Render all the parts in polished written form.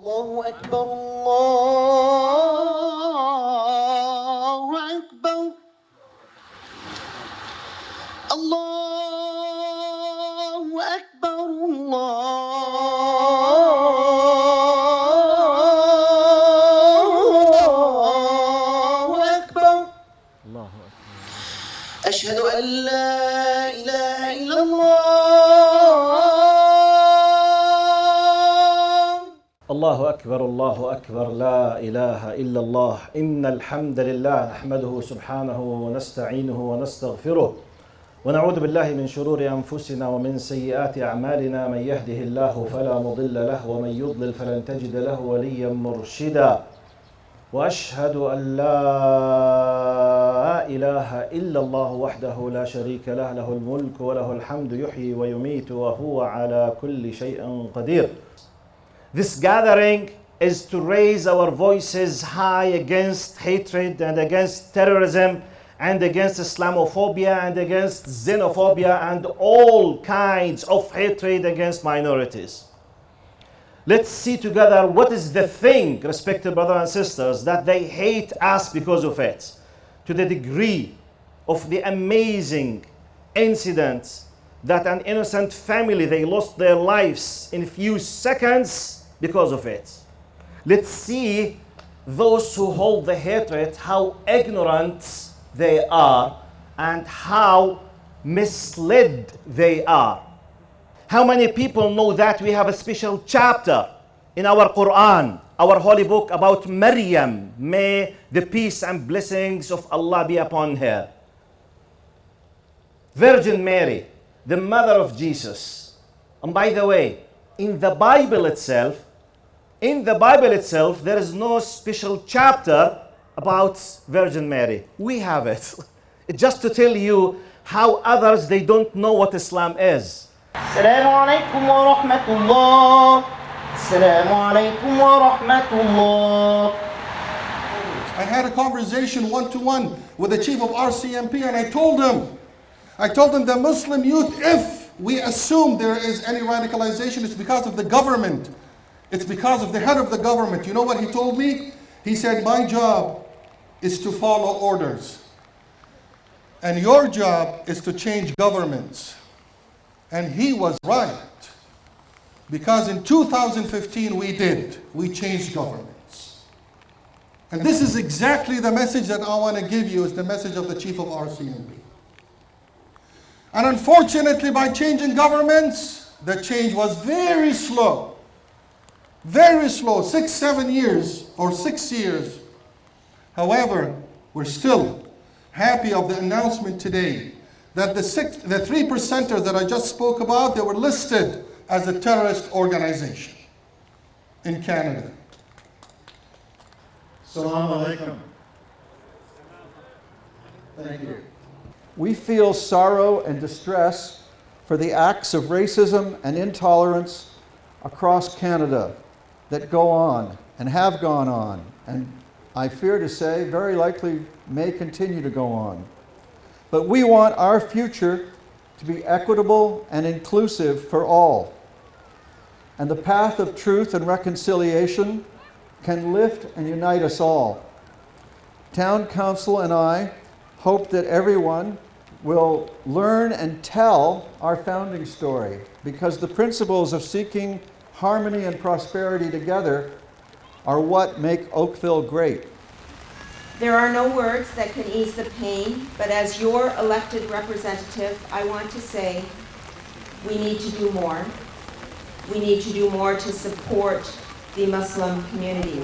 الله أكبر الله أكبر الله أكبر الله أكبر الله أكبر أشهد أن لا إله إلا الله الله أكبر الله أكبر لا إله إلا الله إن الحمد لله نحمده سبحانه ونستعينه ونستغفره ونعوذ بالله من شرور أنفسنا ومن سيئات أعمالنا من يهده الله فلا مضل له ومن يضلل فلن تجد له وليا مرشدا وأشهد أن لا إله إلا الله وحده لا شريك له له الملك وله الحمد يحيي ويميت وهو على كل شيء قدير. This gathering is to raise our voices high against hatred and against terrorism and against Islamophobia and against xenophobia and all kinds of hatred against minorities. Let's see together what is the thing, respected brothers and sisters, that they hate us because of it, to the degree of the amazing incident that an innocent family, they lost their lives in a few seconds because of it. Let's see those who hold the hatred, how ignorant they are and how misled they are. How many people know that we have a special chapter in our Quran, our holy book, about Maryam? May the peace and blessings of Allah be upon her. Virgin Mary, the mother of Jesus. And by the way, in the Bible itself, there is no special chapter about Virgin Mary. We have it. It's just to tell you how others, they don't know what Islam is. السلام عليكم ورحمة الله السلام عليكم ورحمة الله. I had a conversation one-to-one with the chief of RCMP and I told him the Muslim youth, if we assume there is any radicalization, it's because of the government. It's because of the head of the government. You know what he told me? He said, my job is to follow orders. And your job is to change governments. And he was right. Because in 2015 we changed governments. And this is exactly the message that I want to give you, is the message of the chief of RCMP. And unfortunately, by changing governments, the change was very slow. Very slow, 6 years. However, we're still happy of the announcement today that the 3%ers that I just spoke about, they were listed as a terrorist organization in Canada. Assalamu alaikum. Thank you. We feel sorrow and distress for the acts of racism and intolerance across Canada that go on and have gone on, and I fear to say very likely may continue to go on. But we want our future to be equitable and inclusive for all. And the path of truth and reconciliation can lift and unite us all. Town Council and I hope that everyone will learn and tell our founding story, because the principles of seeking harmony and prosperity together are what make Oakville great. There are no words that can ease the pain, but as your elected representative, I want to say we need to do more. We need to do more to support the Muslim community.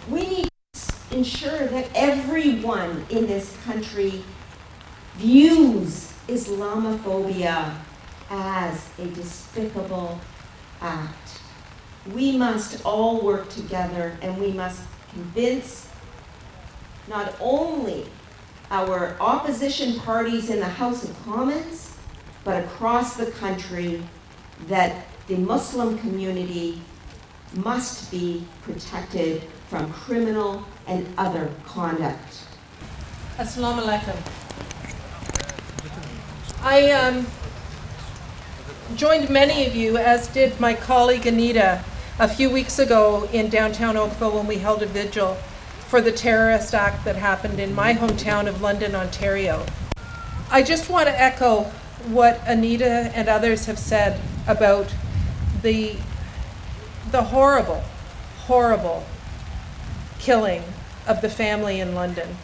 We need to ensure that everyone in this country views Islamophobia as a despicable act. We must all work together and we must convince not only our opposition parties in the House of Commons, but across the country, that the Muslim community must be protected from criminal and other conduct. Assalamu alaikum. I joined many of you, as did my colleague Anita, a few weeks ago in downtown Oakville when we held a vigil for the terrorist act that happened in my hometown of London, Ontario. I just want to echo what Anita and others have said about the horrible, horrible killing of the family in London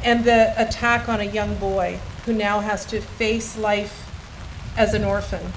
and the attack on a young boy who now has to face life as an orphan.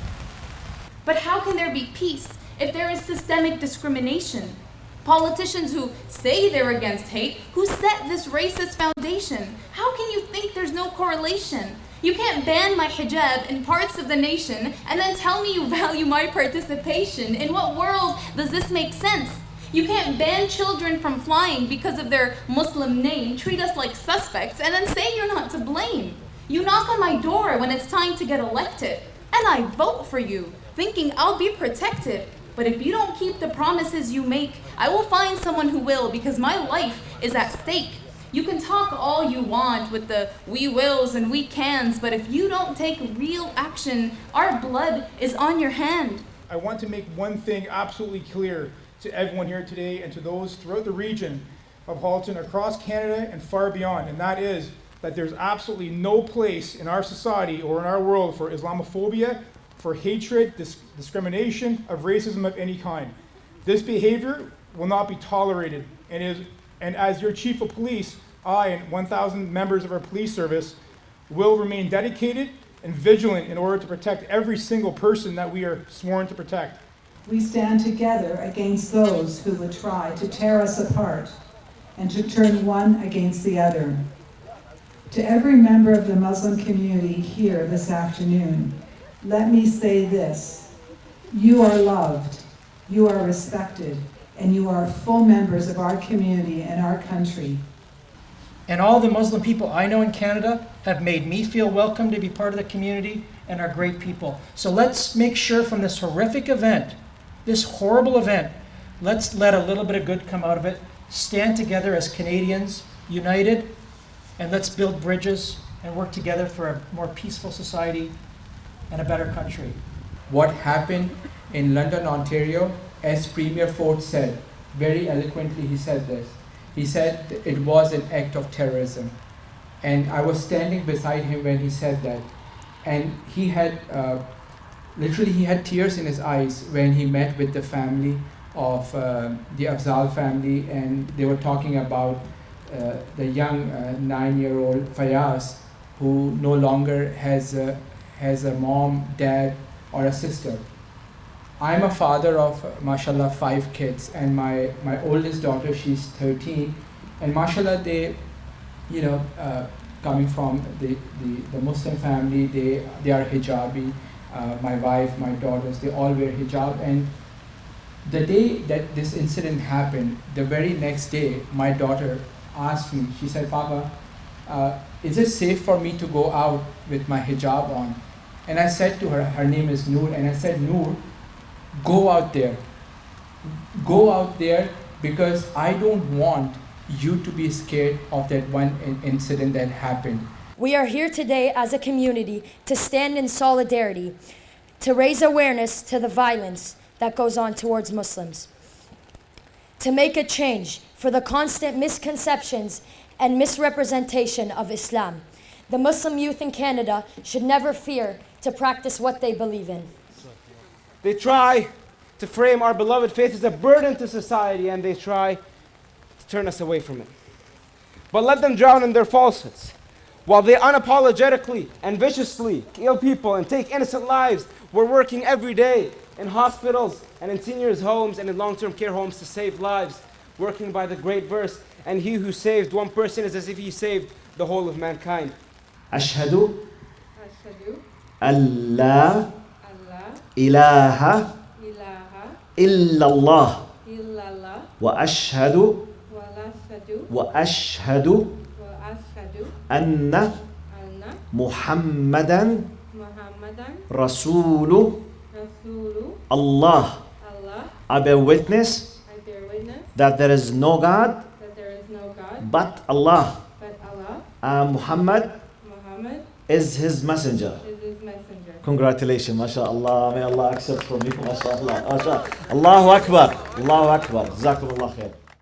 But how can there be peace if there is systemic discrimination? Politicians who say they're against hate, who set this racist foundation. How can you think there's no correlation? You can't ban my hijab in parts of the nation and then tell me you value my participation. In what world does this make sense? You can't ban children from flying because of their Muslim name, treat us like suspects, and then say you're not to blame. You knock on my door when it's time to get elected, and I vote for you, thinking I'll be protected. But if you don't keep the promises you make, I will find someone who will, because my life is at stake. You can talk all you want with the we wills and we cans, but if you don't take real action, our blood is on your hand. I want to make one thing absolutely clear to everyone here today and to those throughout the region of Halton, across Canada and far beyond, and that is that there's absolutely no place in our society or in our world for Islamophobia, for hatred, discrimination, of racism of any kind. This behavior will not be tolerated, and as your chief of police, I and 1,000 members of our police service will remain dedicated and vigilant in order to protect every single person that we are sworn to protect. We stand together against those who would try to tear us apart and to turn one against the other. To every member of the Muslim community here this afternoon, let me say this: you are loved, you are respected, and you are full members of our community and our country. And all the Muslim people I know in Canada have made me feel welcome to be part of the community and are great people. So let's make sure from this horrific event, this horrible event, let's let a little bit of good come out of it. Stand together as Canadians, united, and let's build bridges and work together for a more peaceful society and a better country. What happened in London, Ontario, as Premier Ford said, very eloquently he said this. He said it was an act of terrorism. And I was standing beside him when he said that. And he had, literally he had tears in his eyes when he met with the family of the Afzal family, and they were talking about the young 9-year-old Fayaz, who no longer has a mom, dad, or a sister. I'm a father of, mashallah, 5 kids, and my oldest daughter, she's 13, and mashallah, they, coming from the Muslim family, they are hijabi. My wife, my daughters, they all wear hijab, and the day that this incident happened, the very next day, my daughter asked me, she said, Papa, is it safe for me to go out with my hijab on? And I said to her, her name is Noor, and I said, Noor, go out there. Go out there, because I don't want you to be scared of that one incident that happened. We are here today as a community to stand in solidarity, to raise awareness to the violence that goes on towards Muslims, to make a change for the constant misconceptions and misrepresentation of Islam. The Muslim youth in Canada should never fear to practice what they believe in. They try to frame our beloved faith as a burden to society, and they try to turn us away from it. But let them drown in their falsehoods. While they unapologetically and viciously kill people and take innocent lives, we're working every day in hospitals and in seniors' homes and in long-term care homes to save lives, working by the great verse, and he who saved one person is as if he saved the whole of mankind. أشهد أن لا إله إلا الله وأشهد أن محمدا رسول الله. I bear witness that there is no God but Allah. Muhammad is his messenger. Congratulations, mashallah. May Allah accept from you, mashallah. Allahu Akbar. Allahu Akbar. Jazakumullah khair.